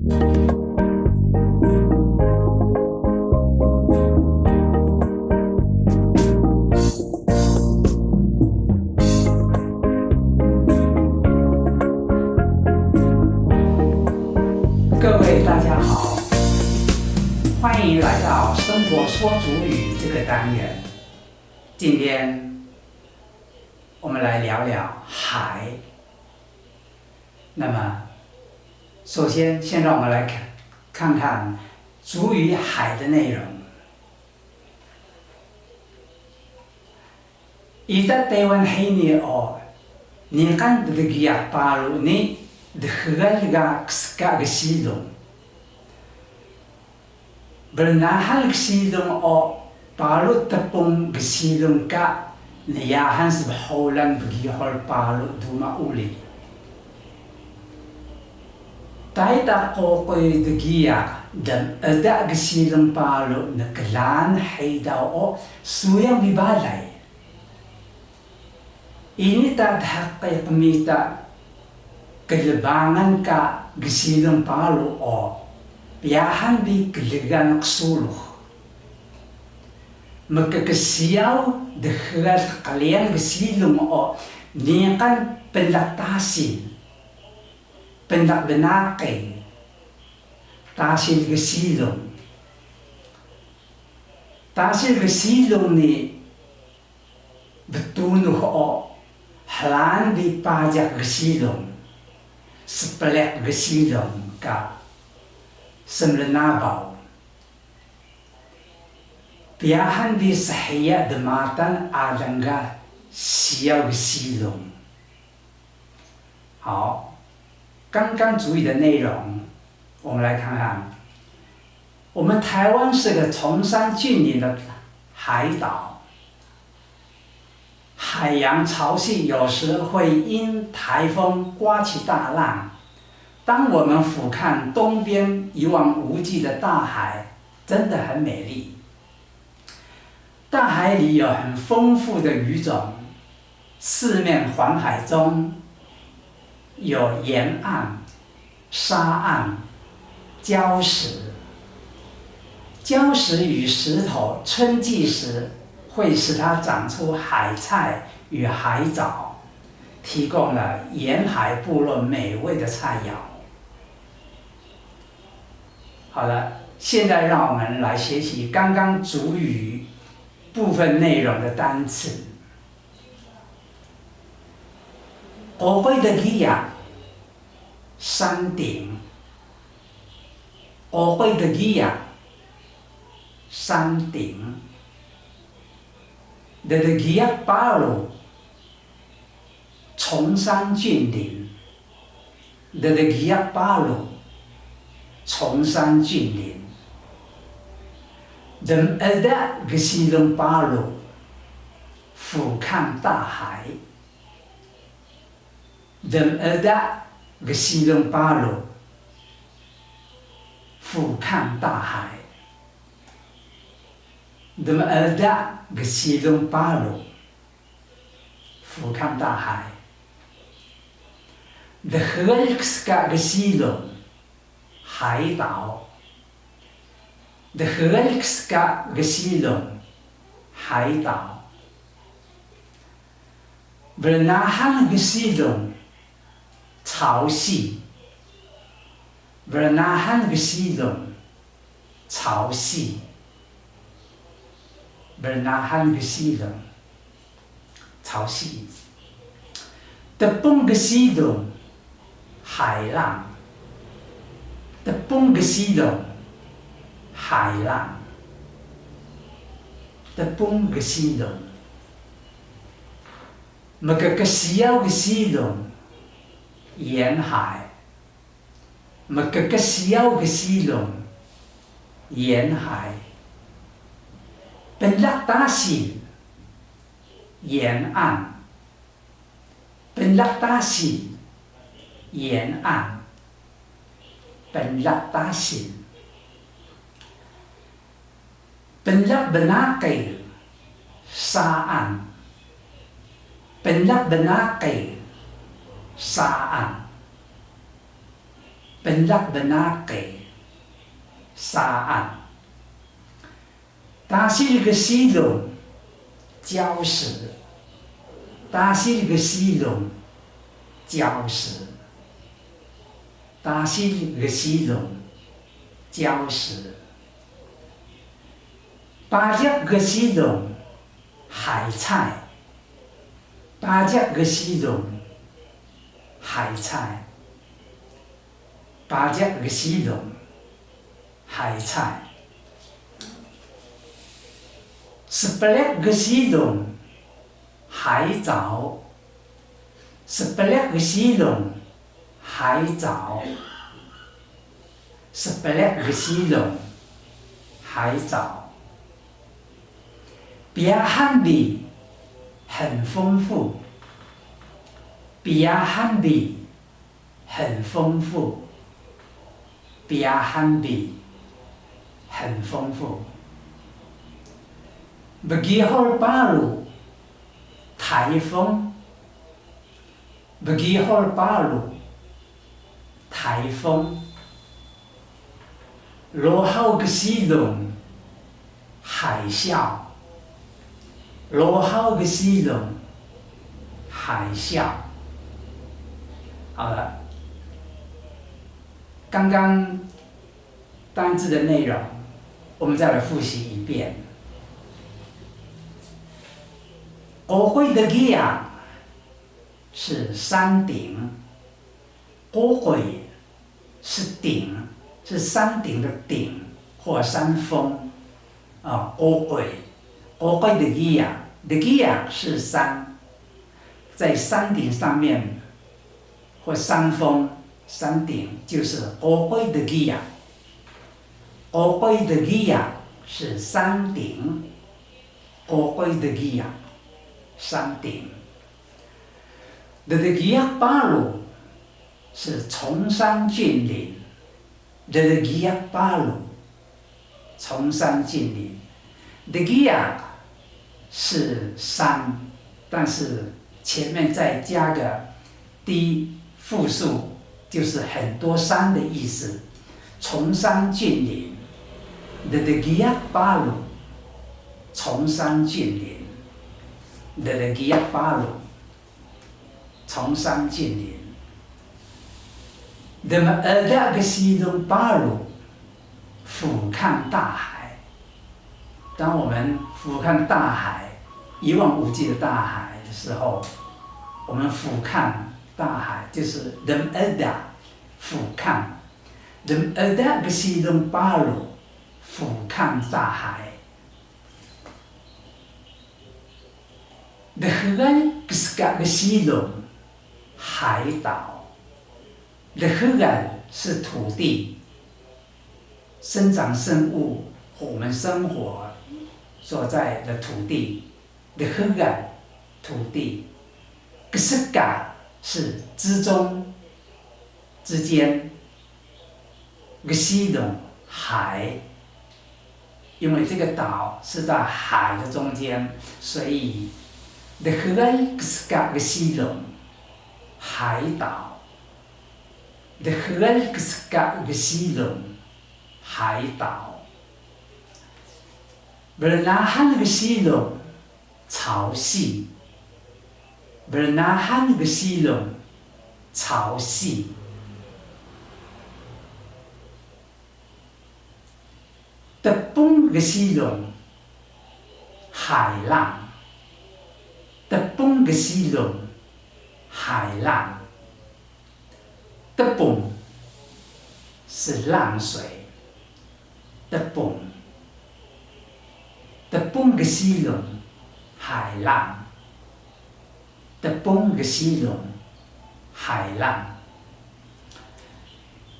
各位大家好，欢迎来到生活说主语这个单元。今天我们来聊聊海。那么，首先让我们来看看主语海的内容。Ita Taiwan Haini o Nikan Dgia Palu ni Dhegalga Kska Gsilong Bernahal Gsilong o Palu Tepung Gsilong ka Niyahan Sebholan Begihol Palu Duma Uli Taita Kokoy Dgia Dan Ada Gsilong Palu Naklan Haidao o Suyang Bibalay Ini tadhaqay kumita kalabangan ka gisilong palo o piyahan di kalagan ksuluh. Magkakasiyaw dahil kalian gisilong o niyakan penlaktasin, penlakbenakay, tasil gisilong. Tasil gisilong ni betunuh o halan di pajak gesilong, sepelek gesilong ka semlenabaw. Piyahan di sahiya dematan adangga siyaw gesilong. 好，刚刚主语的内容，我们来看看。我们台湾是个崇山峻岭的海岛。海洋潮汐有时会因台风刮起大浪。当我们俯瞰东边一望无际的大海，真的很美丽。大海里有很丰富的鱼种，四面环海中有沿岸、沙岸、礁石。礁石与石头春季时会使它长出海菜与海藻，提供了沿海部落美味的菜肴。好了，现在让我们来学习刚刚主语部分内容的单词。Kokoy Dagiya， 山顶。Kokoy Dagiya， 山顶。Dadagiyak Palu， 崇山峻岭。Dadagiyak Palu， 崇山峻岭。Demada Gesilong Palu， 俯瞰大海。Demada Gesilong Palu， 俯瞰大海。Demada Gesilong Palu， 俯瞰大海。Dhegalkska Gesilong， 海岛。Dhegalkska Gesilong， 海岛。Bernahan Gesilong， 潮汐。Bernahan Gesilong， 潮汐。Bernahan Gesilong， 潮汐。Tepung Gesilong， 海浪。Tepung Gesilong， 海浪。Tepung Gesilong。Magkakasiyaw Gesilong， 沿海。Magkakasiyaw Gesilong， 沿海。Penlaktasin， 沿岸。Penlaktasin， 沿岸。Penlaktasin。Penlakbenakay， 沙岸。Penlakbenakay， 沙岸。benar-benar给沙岸。Dahsyat kesilong礁石，dahsyat kesilong礁石，dahsyat kesilong礁石。banyak kesilong海菜，banyak kesilong海菜，banyak kesilong海菜。sebelah kesilong海藻，sebelah kesilong海藻，sebelah kesilong海藻。biahan bi 很丰富，biahan bi 很丰富，biahan bi 很丰富。Begihol Palu 台风，Begihol Palu 台风。Lohau kesilong 海啸，Lohau kesilong 海啸。好了，刚刚单字的内容，我们再来复习一遍。Kokoy Dagiang 是山顶，Kokoy 是顶，是山顶的顶或山峰啊。Kokoy Dagiang 是山，在山顶上面或山峰、山顶就是 Kokoy Dagiang。Kokoy Dagiang 是山顶，Kokoy Dagiang 山顶。Dagiang Palu 是崇山峻岭，Dagiang Palu 崇山峻岭。Dagiang 是山，但是前面再加个 d 复数，就是很多山的意思。崇山峻岭 ，Dagiang Palu 崇山峻岭。Dagiang Palu 崇山峻岭。Ada kesilong Palu 俯瞰大海。当我们俯瞰大海，一望无际的大海的时候，我们俯瞰大海就是 ada 俯瞰。Ada kesilong Palu 俯瞰大海。Dahagan kesilong 海岛，Dahagan 是土地，生长生物和我们生活所在的土地。Dahagan 土地，Kesaga 是之中、之间，Kesilong 海，因为这个岛是在海的中间，所以Dahagan kesilong 海岛。Dahagan kesilong 海岛。Bernahan kesilong 潮汐。Bernahan kesilong 潮汐。Tepung kesilong 海浪。Tepung kesilong 海浪。Tepung 是浪水，Tepung kesilong 海浪。Tepung kesilong 海浪。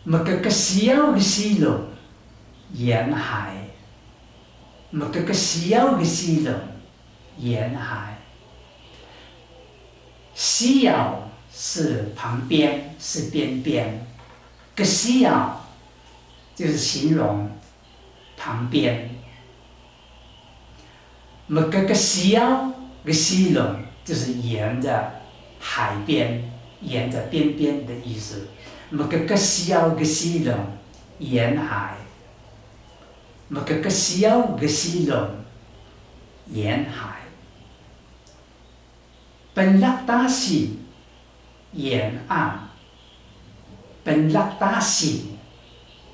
Magkakasiyaw kesilong 沿海。Magkakasiyaw kesilong 沿海。西遥是旁边，是边边。Kesiyaw 就是形容旁边。Magkakasiyaw kesilong 就是沿着海边，沿着边边的意思。么个小个西龙沿海，么个小个西龙沿海，本拉达西沿岸，本拉达西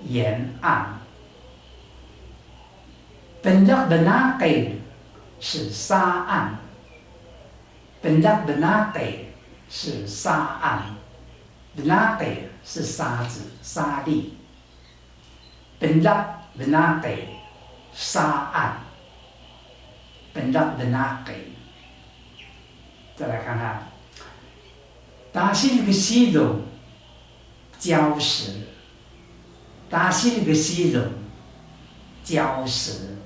沿岸，本拉的那给是沙岸，本拉的那给是沙岸，那给是沙子沙粒，本拉的那给沙岸，本拉的那给。再来看看，大溪个溪流礁石，大溪个溪流礁石，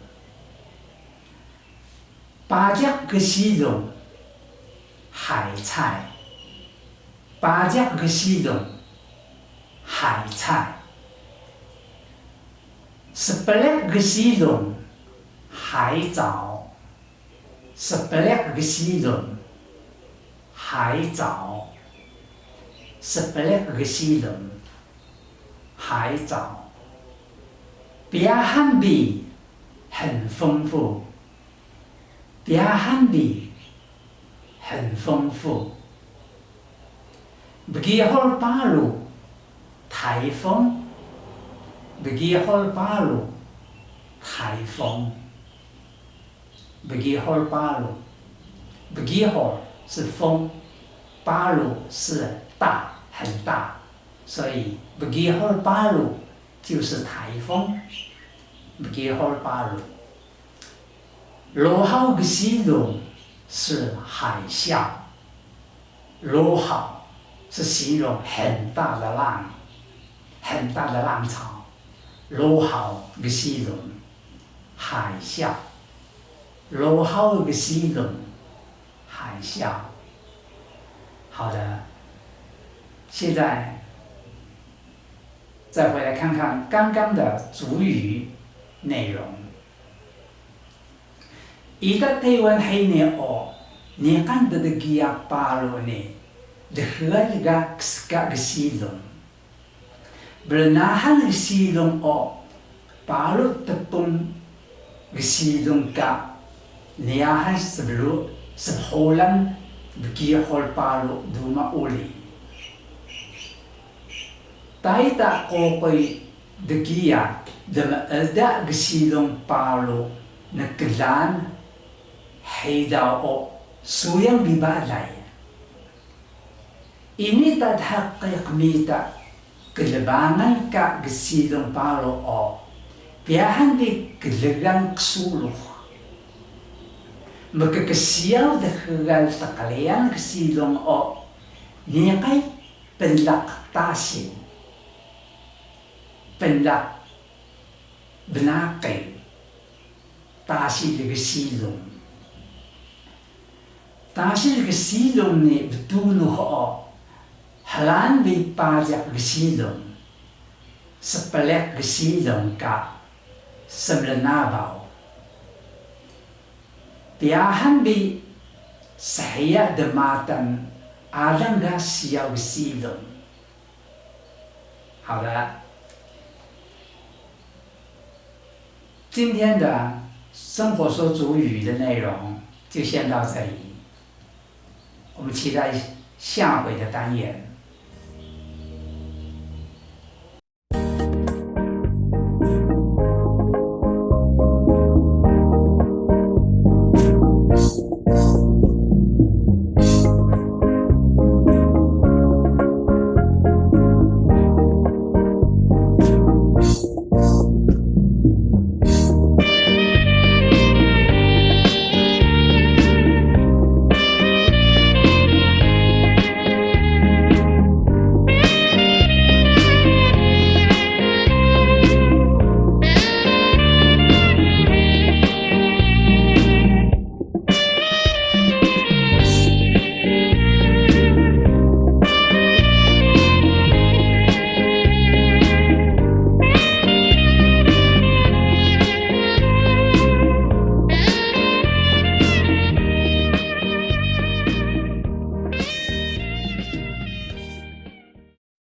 八角个溪流海菜，八角个溪流海菜，11个溪流海藻，11个溪流海藻，11个溪流海藻，边汉比很丰富，边汉比很丰富。Begihol Palu 台风 Begihol Palu 台风 Begihol Palu Begihol 是风，巴鲁是大很大，所以 Begihol Palu 就是台风 Begihol Palu。Lohau Gesilu 是海啸 Lohau 是形容很大的浪，很大的浪潮。Lohau Gesilu 海啸 Lohau Gesilu 海啸。好的，现在再回来看看刚刚的主语内容。Ida Taiwan Haine O, ni kan da gia palo ni, de hurga ska gesilong. Bernahan gesilong O, palo tepung gesilong ka, niyahan sebholan begihol palo duma uli. Taita kokoy de gia, de maelda gesilong palo, nagkelan Haida o suyang bibalay. Ini tadhaqiq mita kelebangan ka gesilong palo o piyahan di kelegang ksuluh. Magkakasiyaw dahagal takalayan gesilong o niyakay penlaktasin. Penlak benakay tasin di gesilong. Tasil gesilong ni betunuh o halan bi pajak gesilong sepelek gesilong ka seblenabaw piyahan bi sahya dematan alang ga siyaw gesilong 好的，今天的生活说主语的内容就先到这里。我们期待下回的单元。